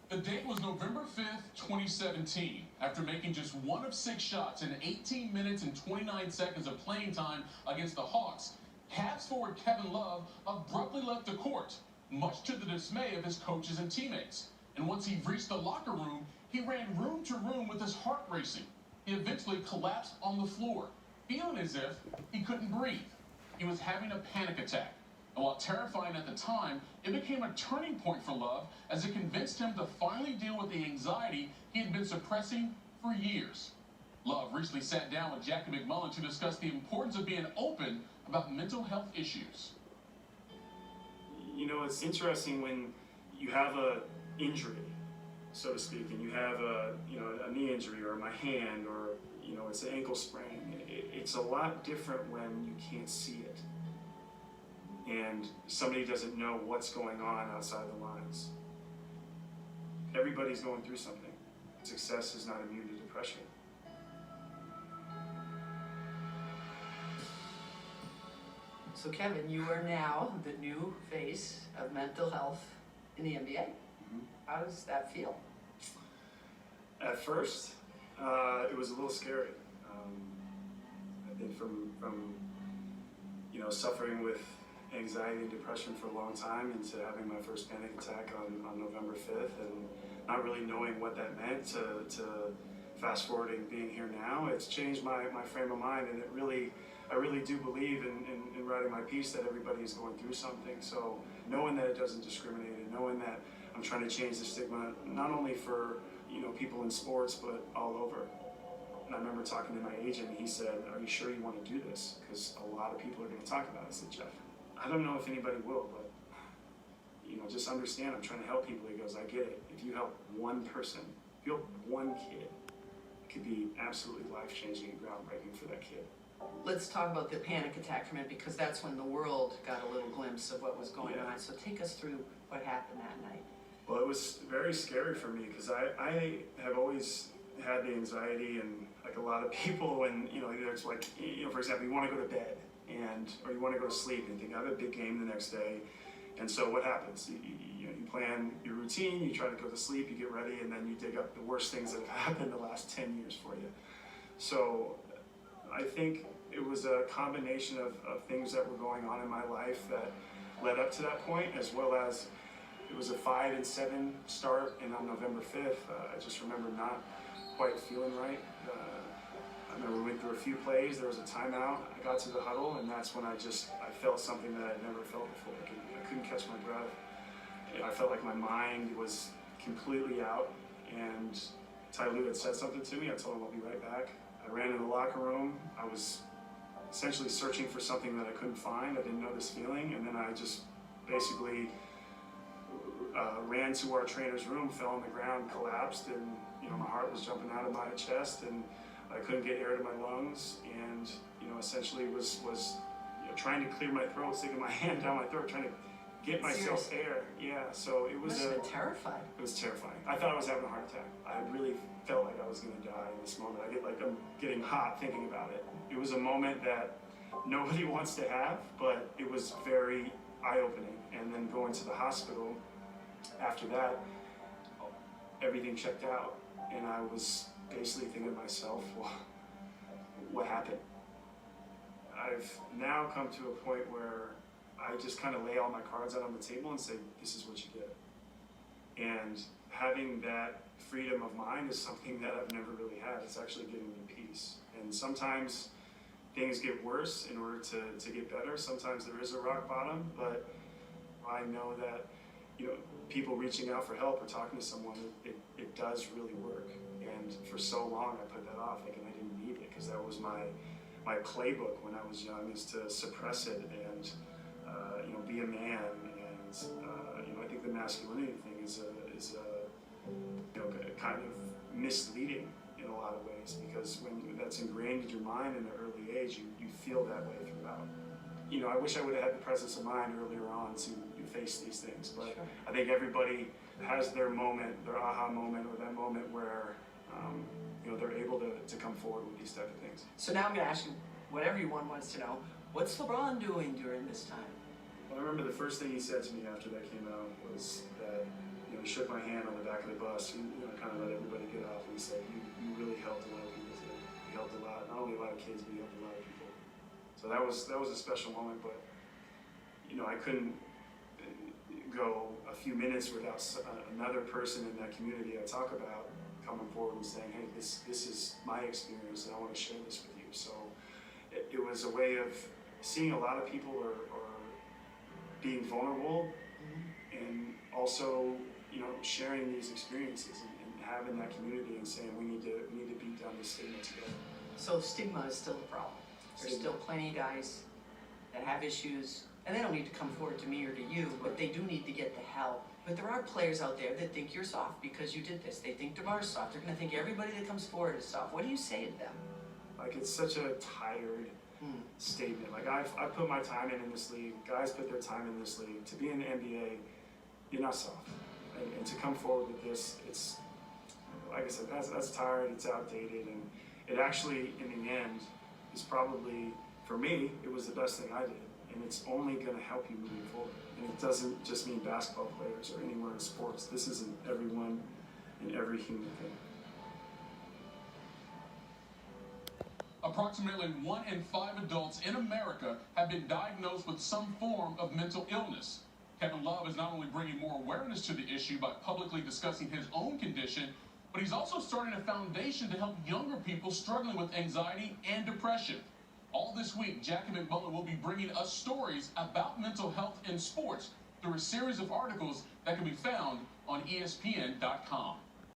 The date was November 5th, 2017. After making just one of 6 shots in 18 minutes and 29 seconds of playing time against the Hawks, Cavs forward Kevin Love abruptly left the court, much to the dismay of his coaches and teammates. And once he reached the locker room, he ran room to room with his heart racing. He eventually collapsed on the floor, feeling as if he couldn't breathe. He was having a panic attack. And while terrifying at the time, it became a turning point for Love as it convinced him to finally deal with the anxiety he had been suppressing for years. Love recently sat down with Jackie MacMullan to discuss the importance of being open about mental health issues. You know, it's interesting when you have a injury, so to speak, and you have a knee injury or my hand or it's an ankle sprain. It's a lot different when you can't see it and somebody doesn't know what's going on outside the lines. Everybody's going through something. Success is not immune to depression. So Kevin, you are now the new face of mental health in the NBA. Mm-hmm. How does that feel? At first, it was a little scary. I think from suffering with anxiety and depression for a long time into having my first panic attack on November 5th and not really knowing what that meant to fast forwarding being here now, it's changed my frame of mind, and I really do believe in writing my piece that everybody is going through something. So knowing that it doesn't discriminate and knowing that I'm trying to change the stigma not only for people in sports but all over. And I remember talking to my agent, and he said, "Are you sure you want to do this? Because a lot of people are going to talk about it." I said, "Jeff, I don't know if anybody will, but just understand I'm trying to help people." He goes, "I get it. If you help one person, if you help one kid, it could be absolutely life-changing and groundbreaking for that kid." Let's talk about the panic attack for a minute, because that's when the world got a little glimpse of what was going on. So take us through what happened that night. Well, it was very scary for me because I have always had the anxiety, and like a lot of people, and it's like, for example, you want to go to bed or you want to go to sleep and think I have a big game the next day. And so what happens? You plan your routine, you try to go to sleep, you get ready, and then you dig up the worst things that have happened the last 10 years for you. So I think it was a combination of things that were going on in my life that led up to that point, as well as it was a 5-7 start, and on November 5th, I just remember not quite feeling right. I remember we went through a few plays, there was a timeout, I got to the huddle, and that's when I felt something that I'd never felt before. I couldn't catch my breath. I felt like my mind was completely out, and Ty Lue had said something to me. I told him I'll be right back. I ran in the locker room. I was essentially searching for something that I couldn't find. I didn't know this feeling, and then I just basically ran to our trainer's room, fell on the ground, collapsed, and my heart was jumping out of my chest, and I couldn't get air to my lungs, and essentially was trying to clear my throat, sticking my hand down my throat, trying to get myself air. Yeah, so it was must have been terrifying. It was terrifying. I thought I was having a heart attack. I really felt like I was going to die in this moment. I'm getting hot thinking about it. It was a moment that nobody wants to have, but it was very eye-opening. And then going to the hospital after that, everything checked out, and I was basically thinking to myself, well, what happened? I've now come to a point where I just kind of lay all my cards out on the table and say, this is what you get. And having that freedom of mind is something that I've never really had. It's actually giving me peace. And sometimes things get worse in order to get better. Sometimes there is a rock bottom, but I know that people reaching out for help or talking to someone, it does really work. And for so long I put that off, thinking I didn't need it, because that was my playbook when I was young, is to suppress it and be a man. And I think the masculinity thing is kind of misleading in a lot of ways, because when that's ingrained in your mind in an early age, you feel that way throughout. I wish I would have had the presence of mind earlier on to face these things, but sure. I think everybody has their moment, their aha moment, or that moment where they're able to come forward with these type of things. So now I'm going to ask you what everyone wants to know. What's LeBron doing during this time? Well, I remember the first thing he said to me after that came out was that he shook my hand on the back of the bus. He, you know, kind of let everybody get off, and he said, "You really helped a lot of people today. You helped a lot, not only a lot of kids, but you helped a lot of people." So that was a special moment. But you know, I couldn't go a few minutes without another person in that community I talk about coming forward and saying, "Hey, this is my experience, and I want to share this with you." So it was a way of seeing a lot of people are being vulnerable, and also, you know, sharing these experiences and having that community and saying we need to beat down this stigma together. So stigma is still a problem. There's still plenty of guys that have issues, and they don't need to come forward to me or to you, but they do need to get the help. But there are players out there that think you're soft because you did this. They think DeMar's soft. They're gonna think everybody that comes forward is soft. What do you say to them? Like, it's such a tired statement. Like, I've put my time in this league. Guys put their time in this league. To be in the NBA, you're not soft. And to come forward with this, it's, like I said, that's tired, it's outdated, and it actually, in the end, is probably, for me, it was the best thing I did. And it's only gonna help you moving forward. And it doesn't just mean basketball players or anywhere in sports. This is in everyone and every human thing. Approximately 1 in 5 adults in America have been diagnosed with some form of mental illness. Kevin Love is not only bringing more awareness to the issue by publicly discussing his own condition, but he's also starting a foundation to help younger people struggling with anxiety and depression. All this week, Jackie McMullen will be bringing us stories about mental health in sports through a series of articles that can be found on ESPN.com.